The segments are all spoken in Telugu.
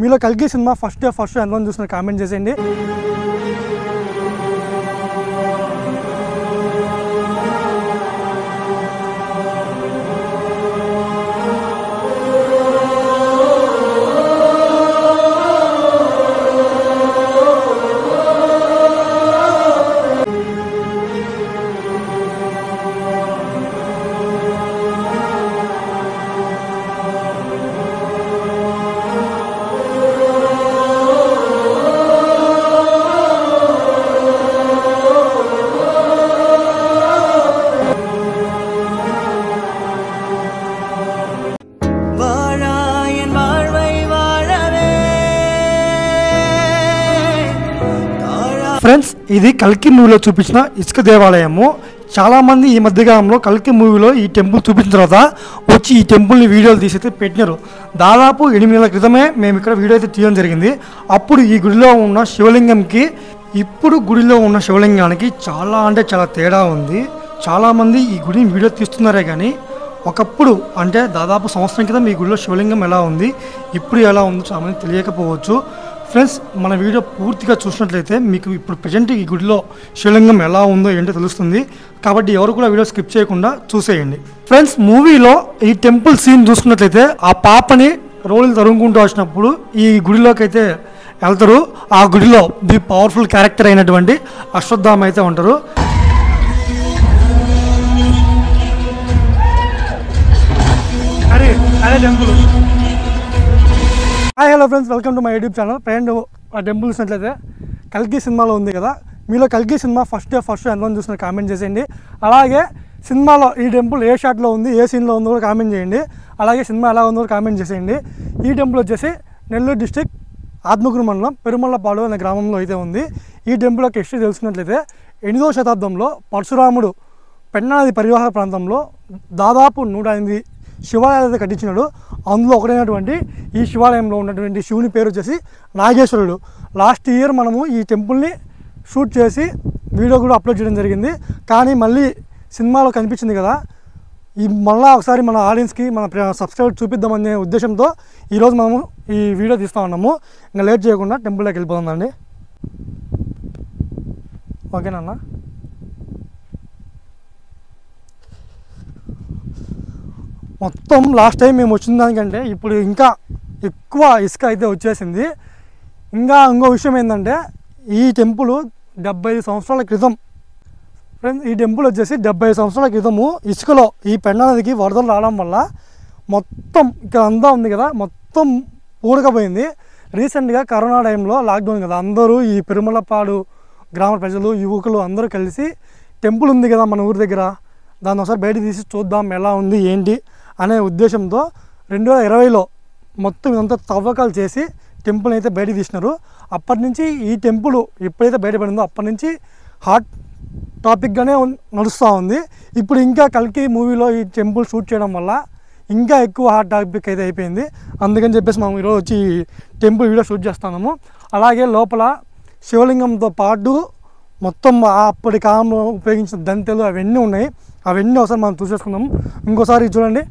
మీలో కల్కి cinema first day first show ఎంతమంది చూస్తున్నారు కామెంట్ చేసేయండి. ఫ్రెండ్స్, ఇది కల్కి మూవీలో చూపించిన ఇసుక దేవాలయము. చాలామంది ఈ మధ్యకాలంలో కల్కి మూవీలో ఈ టెంపుల్ చూపించిన తర్వాత వచ్చి ఈ టెంపుల్ని వీడియోలు తీసి పెట్టినారు. దాదాపు 8 నెలల క్రితమే మేము ఇక్కడ వీడియో అయితే తీయడం జరిగింది. అప్పుడు ఈ గుడిలో ఉన్న శివలింగంకి ఇప్పుడు గుడిలో ఉన్న శివలింగానికి చాలా అంటే చాలా తేడా ఉంది. చాలామంది ఈ గుడిని వీడియో తీస్తున్నారే కానీ ఒకప్పుడు అంటే దాదాపు సంవత్సరం క్రితం ఈ గుడిలో శివలింగం ఎలా ఉంది, ఇప్పుడు ఎలా ఉందో చాలామంది తెలియకపోవచ్చు. ఫ్రెండ్స్, మన వీడియో పూర్తిగా చూసినట్లయితే మీకు ఇప్పుడు ప్రజెంట్ ఈ గుడిలో శివలింగం ఎలా ఉందో ఏంటో తెలుస్తుంది. కాబట్టి ఎవరు కూడా వీడియో స్కిప్ చేయకుండా చూసేయండి. ఫ్రెండ్స్, మూవీలో ఈ టెంపుల్ సీన్ చూసుకున్నట్లయితే ఆ పాపని రోడ్లు తరుముకుంటూ వచ్చినప్పుడు ఈ గుడిలోకి అయితే వెళ్తారు. ఆ గుడిలో ది పవర్ఫుల్ క్యారెక్టర్ అయినటువంటి అశ్వత్థామ అయితే ఉంటారు. అదే temple. Hi hello friends, welcome to my YouTube channel. Friend, ఆ టెంపుల్ చూసినట్లయితే కల్కి సినిమాలో ఉంది కదా, మీలో కల్కి cinema first day first show ఎంతమంది చూస్తున్నారు కామెంట్ చేసేయండి. అలాగే సినిమాలో ఈ టెంపుల్ ఏ షాట్లో ఉంది, ఏ సీన్లో ఉందో కూడా కామెంట్ చేయండి. అలాగే సినిమా ఎలా ఉందో కూడా కామెంట్ చేసేయండి. ఈ టెంపుల్ వచ్చేసి నెల్లూరు డిస్టిక్ ఆత్మకూరు మండలం పెరుమల్లపాడు అనే గ్రామంలో అయితే ఉంది. ఈ టెంపుల్ యొక్క హిస్టరీ తెలుసుకున్నట్లయితే 8వ శతాబ్దంలో పరశురాముడు పెన్నా నది పరివాహక ప్రాంతంలో దాదాపు 108 శివాలయాలు అయితే కట్టించినాడు. అందులో ఒకటైనటువంటి ఈ శివాలయంలో ఉన్నటువంటి శివుని పేరు వచ్చేసి నాగేశ్వరుడు. లాస్ట్ ఇయర్ మనము ఈ టెంపుల్ని షూట్ చేసి వీడియో కూడా అప్లోడ్ చేయడం జరిగింది. కానీ మళ్ళీ సినిమాలో కనిపించింది కదా, ఈ మళ్ళీ ఒకసారి మన ఆడియన్స్కి మన సబ్స్క్రైబర్ చూపిద్దామనే ఉద్దేశంతో ఈరోజు మనము ఈ వీడియో తీస్తూ ఉన్నాము. ఇంకా లేట్ చేయకుండా టెంపుల్లోకి వెళ్ళిపోతుందండి. ఓకేనా? మొత్తం లాస్ట్ టైం మేము వచ్చిన దానికంటే ఇప్పుడు ఇంకా ఎక్కువ ఇసుక అయితే వచ్చేసింది. ఇంకో విషయం ఏంటంటే ఈ టెంపుల్ 75 సంవత్సరాల క్రితం, ఫ్రెండ్స్, ఈ టెంపుల్ వచ్చేసి 75 సంవత్సరాల క్రితము ఇసుకలో ఈ పెన్నా నదికి వరదలు రావడం వల్ల మొత్తం ఇక్కడ అంతా ఉంది కదా, మొత్తం పూడకపోయింది. రీసెంట్గా కరోనా టైంలో లాక్డౌన్ కదా, అందరూ ఈ పెరుమలపాడు గ్రామ ప్రజలు, యువకులు అందరూ కలిసి టెంపుల్ ఉంది కదా మన ఊరి దగ్గర, దాన్ని ఒకసారి బయట తీసి చూద్దాం ఎలా ఉంది ఏంటి అనే ఉద్దేశంతో 2020లో మొత్తం ఇదంతా తవ్వకాలు చేసి టెంపుల్ అయితే బయట తీసినారు. అప్పటి నుంచి ఈ టెంపుల్ ఎప్పుడైతే బయటపడిందో అప్పటి నుంచి హాట్ టాపిక్గానే నడుస్తూ ఉంది. ఇప్పుడు ఇంకా కల్కి మూవీలో ఈ టెంపుల్ షూట్ చేయడం వల్ల ఇంకా ఎక్కువ హాట్ టాపిక్ అయితే అయిపోయింది. అందుకని చెప్పేసి మనం ఈరోజు వచ్చి టెంపుల్ వీడియో షూట్ చేస్తున్నాము. అలాగే లోపల శివలింగంతో పాటు మొత్తం అప్పటి కాలంలో ఉపయోగించిన దంతెలు అవన్నీ ఉన్నాయి. అవన్నీ ఒకసారి మనం చూసేసుకుందాము. ఇంకోసారి చూడండి,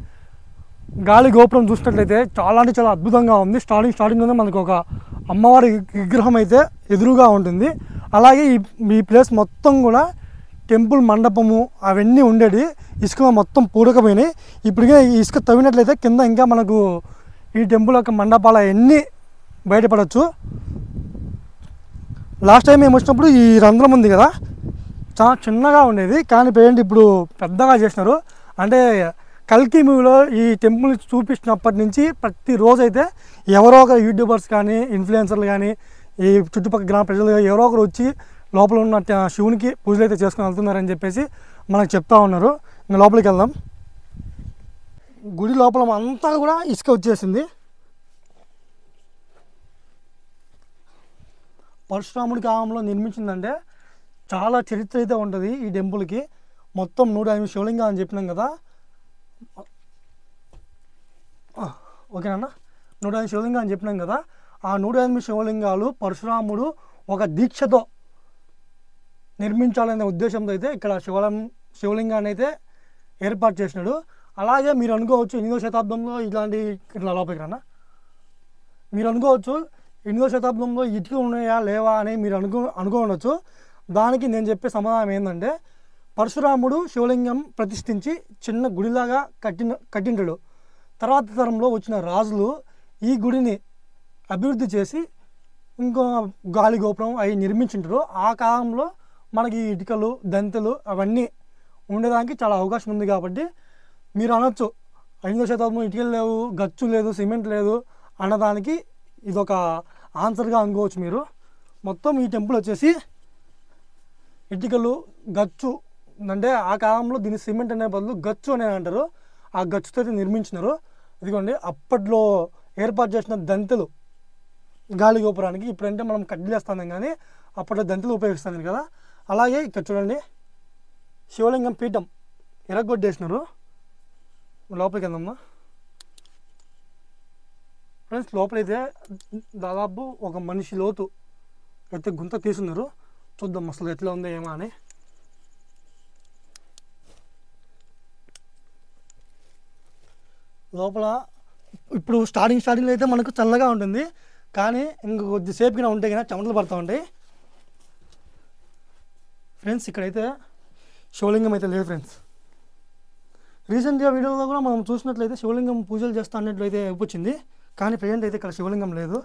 గాలి గోపురం చూసినట్లయితే చాలా అంటే చాలా అద్భుతంగా ఉంది. స్టార్టింగ్లోనే మనకు ఒక అమ్మవారి విగ్రహం అయితే ఎదురుగా ఉంటుంది. అలాగే ఈ ప్లేస్ మొత్తం కూడా టెంపుల్ మండపము అవన్నీ ఉండేది. ఇసుక మొత్తం పూడకపోయినాయి. ఇప్పటికే ఈ ఇసుక తవ్వినట్లయితే కింద ఇంకా మనకు ఈ టెంపుల్ యొక్క మండపాలు అవన్నీ బయటపడవచ్చు. లాస్ట్ టైం మేము వచ్చినప్పుడు ఈ రంధ్రం ఉంది కదా, చాలా చిన్నగా ఉండేది, కానీ పేరెంట్ ఇప్పుడు పెద్దగా చేసినారు. అంటే కల్కి మూవీలో ఈ టెంపుల్ చూపించినప్పటి నుంచి ప్రతిరోజు అయితే ఎవరో ఒక యూట్యూబర్స్ కానీ ఇన్ఫ్లుయెన్సర్లు కానీ ఈ చుట్టుపక్కల గ్రామ ప్రజలు ఎవరో ఒకరు వచ్చి లోపల ఉన్న శివునికి పూజలు అయితే చేసుకుని వెళ్తున్నారని చెప్పేసి మనకు చెప్తా ఉన్నారు. ఇంకా లోపలికి వెళ్దాం. గుడి లోపల అంతా కూడా ఇసుక వచ్చేసింది. పరశురాముడి కాలంలో నిర్మించిందంటే చాలా చరిత్ర అయితే ఉంటుంది ఈ టెంపుల్కి. మొత్తం 108 శివలింగాలు అని చెప్పినాం కదా, ఓకేనా, 108 శివలింగాలు అని చెప్పినాం కదా. ఆ 108 శివలింగాలు పరశురాముడు ఒక దీక్షతో నిర్మించాలనే ఉద్దేశంతో అయితే ఇక్కడ శివలింగాన్ని అయితే ఏర్పాటు చేసినాడు. అలాగే మీరు అనుకోవచ్చు 8వ శతాబ్దంలో ఇట్లా లోపలికి రానా, మీరు అనుకోవచ్చు 8వ శతాబ్దంలో ఇటుకలు ఉన్నాయా లేవా అని మీరు అనుకోవచ్చు. దానికి నేను చెప్పే సమాధానం ఏంటంటే, పరశురాముడు శివలింగం ప్రతిష్ఠించి చిన్న గుడిలాగా కట్టింటాడు. తర్వాత తరంలో వచ్చిన రాజులు ఈ గుడిని అభివృద్ధి చేసి ఇంకో గాలి గోపురం అవి నిర్మించుంటారు. ఆ కాలంలో మనకి ఇటుకలు దంతెలు అవన్నీ ఉండడానికి చాలా అవకాశం ఉంది. కాబట్టి మీరు అనొచ్చు 5వ శతాబ్దం ఇటుకలు లేవు, గచ్చు లేదు, సిమెంట్ లేదు అన్నదానికి ఇదొక ఆన్సర్గా అనుకోవచ్చు మీరు. మొత్తం ఈ టెంపుల్ వచ్చేసి ఇటుకలు గచ్చు అంటే ఆ కాలంలో దీన్ని సిమెంట్ అనే బదులు గచ్చు అనే అంటారు. ఆ గచ్చుతో అయితే నిర్మించినారు. ఇదిగోండి అప్పట్లో ఏర్పాటు చేసిన దంతెలు గాలి గోపురానికి. ఇప్పుడంటే మనం కడ్డీలేస్తాం కానీ అప్పట్లో దంతెలు ఉపయోగిస్తాను కదా. అలాగే ఇక్కడ చూడండి శివలింగం పీఠం ఎరగొట్టేసినారు. లోపలికి వెళ్దామా ఫ్రెండ్స్. లోపలైతే దాదాపు ఒక మనిషి లోతు అయితే గుంత తీసున్నారు. చూద్దాం అసలు ఎట్లా ఉందో ఏమో అని. లోపల ఇప్పుడు స్టార్టింగ్లో అయితే మనకు చల్లగా ఉంటుంది, కానీ ఇంక కొద్దిసేపుగా ఉంటే కానీ చెమటలు పడుతూ ఉంటాయి ఫ్రెండ్స్. ఇక్కడైతే శివలింగం అయితే లేదు ఫ్రెండ్స్. రీసెంట్గా వీడియోలో కూడా మనం చూసినట్లయితే శివలింగం పూజలు చేస్తా అన్నట్లయితే వచ్చింది, కానీ ప్రజెంట్ అయితే ఇక్కడ శివలింగం లేదు.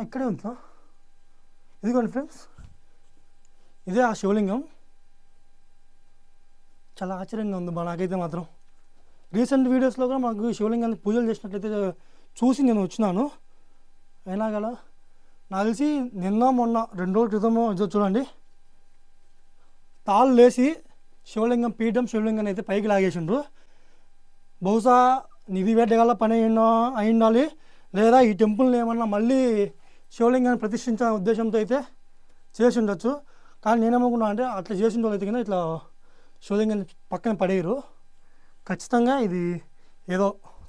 ఇక్కడే ఉందా? ఇదిగోండి ఫ్రెండ్స్, ఇదే ఆ శివలింగం. చాలా ఆశ్చర్యంగా ఉంది నాకైతే మాత్రం. రీసెంట్ వీడియోస్లో కూడా మాకు శివలింగాన్ని పూజలు చేసినట్లయితే చూసి నేను వచ్చినాను. అయినా కదా నాకు తెలిసి నిన్న మొన్న 2 రోజుల క్రితమో చూడండి తాళ్ళు లేసి శివలింగం పీఠం శివలింగాన్ని అయితే పైకి లాగేసిండ్రు. బహుశా నిధి వేటగల పని అయి ఉండాలి, లేదా ఈ టెంపుల్ని ఏమన్నా మళ్ళీ శివలింగాన్ని ప్రతిష్ఠించిన ఉద్దేశంతో అయితే చేసి ఉండొచ్చు. కానీ నేనేమనుకున్నా అంటే అట్లా చేసిన వాళ్ళు అయితే కానీ ఇట్లా శివలింగాన్ని పక్కన పడేయరు. ఖచ్చితంగా ఇది ఏదో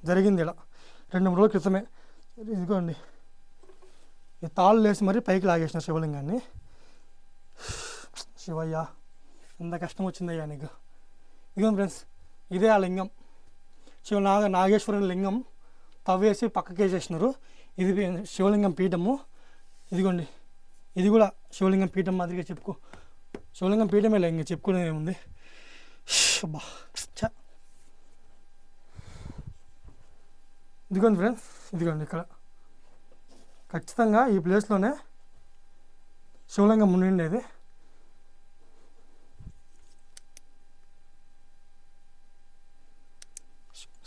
జరిగింది ఇలా 2-3 రోజుల క్రితమే. ఇదిగోండి ఈ తాళ్ళు లేసి మరి పైకి లాగేసిన శివలింగాన్ని. శివయ్య ఎంత కష్టం వచ్చిందయ్యా నీకు. ఇదిగోండి ఫ్రెండ్స్, ఇదే ఆ లింగం. నాగేశ్వరుని లింగం తవ్వేసి పక్కకేసేసినారు. ఇది శివలింగం పీఠము. ఇదిగోండి ఇది కూడా శివలింగం పీఠం మాదిరిగా శివలింగం పీఠమే ఇంకా చెప్పుకునేది ఏముంది. బా ఇదిగోండి ఫ్రెండ్స్, ఇదిగోండి ఇక్కడ ఖచ్చితంగా ఈ ప్లేస్లోనే శివలింగం ఉండిండేది.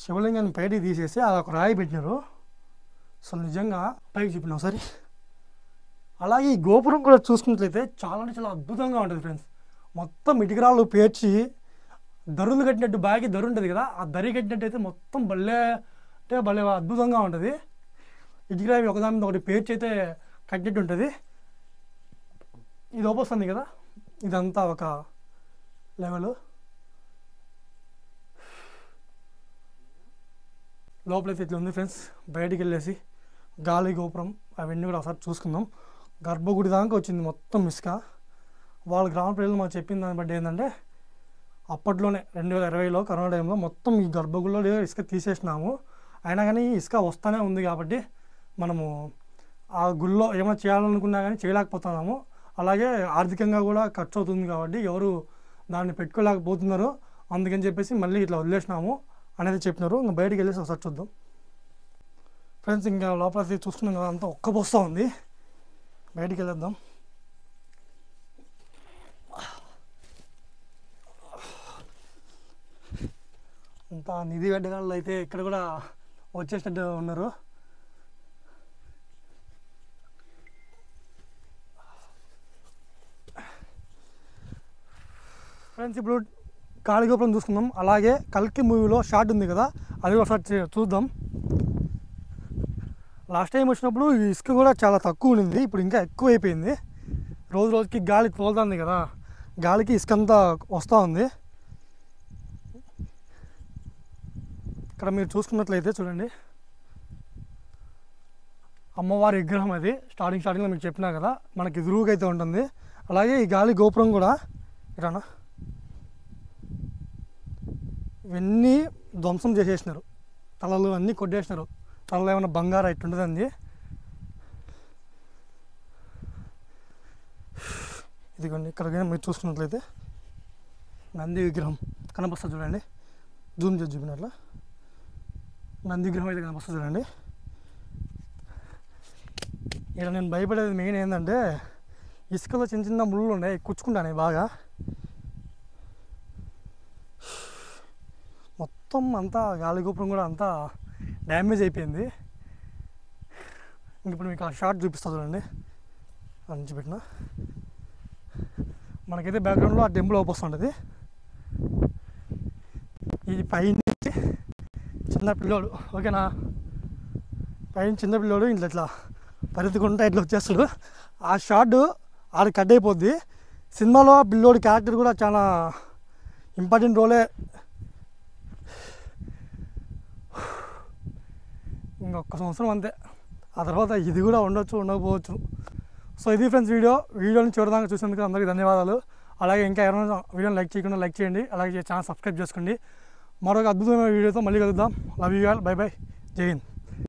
శివలింగాన్ని పైకి తీసేసి అదొక రాయి పెట్టినారు. అసలు నిజంగా పైకి చెప్పిన ఒకసారి. అలాగే ఈ గోపురం కూడా చూసుకున్నట్లయితే చాలా అంటే చాలా అద్భుతంగా ఉంటుంది ఫ్రెండ్స్. మొత్తం ఇటుకరాళ్ళు పేర్చి దరులు కట్టినట్టు బాగా దరు ఉంటుంది కదా, ఆ దరి కట్టినట్టయితే మొత్తం భలే అద్భుతంగా ఉంటుంది. ఇటుకరాయి ఒకదాని మీద ఒకటి పేర్చి అయితే కట్టినట్టు ఉంటుంది. ఇది ఓపొస్తుంది కదా, ఇదంతా ఒక లెవెల్. లోపలైతే ఇట్లా ఉంది ఫ్రెండ్స్. బయటికి వెళ్ళేసి గాలి గోపురం అవన్నీ కూడా ఒకసారి చూసుకుందాం. గర్భగుడి దాకా వచ్చింది మొత్తం ఇసుక. వాళ్ళ గ్రామ ప్రజలు మాకు చెప్పిన దాన్ని బట్టి ఏంటంటే అప్పట్లోనే 2020లో కరోనా టైంలో మొత్తం ఈ గర్భగుడిలో ఇసుక తీసేసినాము. అయినా కానీ ఇసుక వస్తూనే ఉంది కాబట్టి మనము ఆ గుళ్ళో ఏమైనా చేయాలనుకున్నా కానీ చేయలేకపోతున్నాము. అలాగే ఆర్థికంగా కూడా ఖర్చు అవుతుంది కాబట్టి ఎవరు దాన్ని పెట్టుకోలేకపోతున్నారు. అందుకని చెప్పేసి మళ్ళీ ఇట్లా వదిలేసినాము అనేది చెప్పినారు. ఇంకా బయటికి వెళ్ళేసి ఒకసారి చూద్దాం ఫ్రెండ్స్. ఇంకా లోపల చూస్తున్నాం కదా, అంతా ఒక్కబోస్తూ ఉంది. బయటికి వెళ్ళేద్దాం. అంతా నిధి వేటగాళ్ళు అయితే ఇక్కడ కూడా వచ్చేసినట్టు ఉన్నారు. ఫ్రెండ్స్ ఇప్పుడు గాలిగోపురం చూసుకుందాం. అలాగే కల్కి మూవీలో షార్ట్ ఉంది కదా, అది ఒకసారి చూద్దాం. లాస్ట్ టైం వచ్చినప్పుడు ఈ ఇసుక కూడా చాలా తక్కువ ఉండింది, ఇప్పుడు ఇంకా ఎక్కువ అయిపోయింది. రోజు రోజుకి గాలి తోలుతుంది కదా, గాలికి ఇసుక అంతా వస్తూ ఉంది. ఇక్కడ మీరు చూసుకున్నట్లయితే చూడండి, అమ్మవారి విగ్రహం అది. స్టార్టింగ్లో మీకు చెప్పినా కదా మనకి ఎదురుగా అయితే ఉంటుంది. అలాగే ఈ గాలి గోపురం కూడా ఇలానా ఇవన్నీ ధ్వంసం చేసేసినారు, తలలు అన్నీ కొట్టేసినారు. తలలో ఏమైనా బంగారు ఇట్టు ఉంటుందండి. ఇదిగోండి ఇక్కడ మీరు చూసుకున్నట్లయితే నంది విగ్రహం కనిపిస్తుంది చూడండి, జూమ్ చేసి చూపినట్లా నంది విగ్రహం అయితే కనిపిస్తుంది చూడండి. ఇక్కడ నేను భయపడేది మెయిన్ ఏంటంటే ఇసుకలో చిన్న చిన్న ముళ్ళు ఉన్నాయి, కుచ్చుకుంటాను బాగా. మొత్తం అంతా గాలి గోపురం కూడా అంతా డ్యామేజ్ అయిపోయింది. ఇంక ఇప్పుడు మీకు ఆ షార్ట్ చూపిస్తా చూడండి, నుంచి పెట్టిన మనకైతే బ్యాక్గ్రౌండ్లో ఆ టెంపుల్ వస్తుంది. ఈ పైనుంచి చిన్న పిల్లోడు, ఓకేనా, పైన చిన్న పిల్లోడు ఇట్లా పరిగెత్తుకుంటా ఇట్లా వచ్చేస్తాడు. ఆ షార్ట్ ఆడ కట్ అయిపోద్ది. సినిమాలో పిల్లోడి క్యారెక్టర్ కూడా చాలా ఇంపార్టెంట్ రోలే. ఇంకొక సంవత్సరం అంతే, ఆ తర్వాత ఇది కూడా ఉండొచ్చు ఉండకపోవచ్చు. సో ఇది ఫ్రెండ్స్ వీడియోని చివరిదాకా చూసేందుకు అందరికీ ధన్యవాదాలు. అలాగే ఇంకా ఎవరైనా వీడియోని లైక్ చేయకుండా లైక్ చేయండి, అలాగే ఛానల్ సబ్స్క్రైబ్ చేసుకోండి. మరొక అద్భుతమైన వీడియోతో మళ్ళీ కలుద్దాం. Love you all, by by, జై హింద్.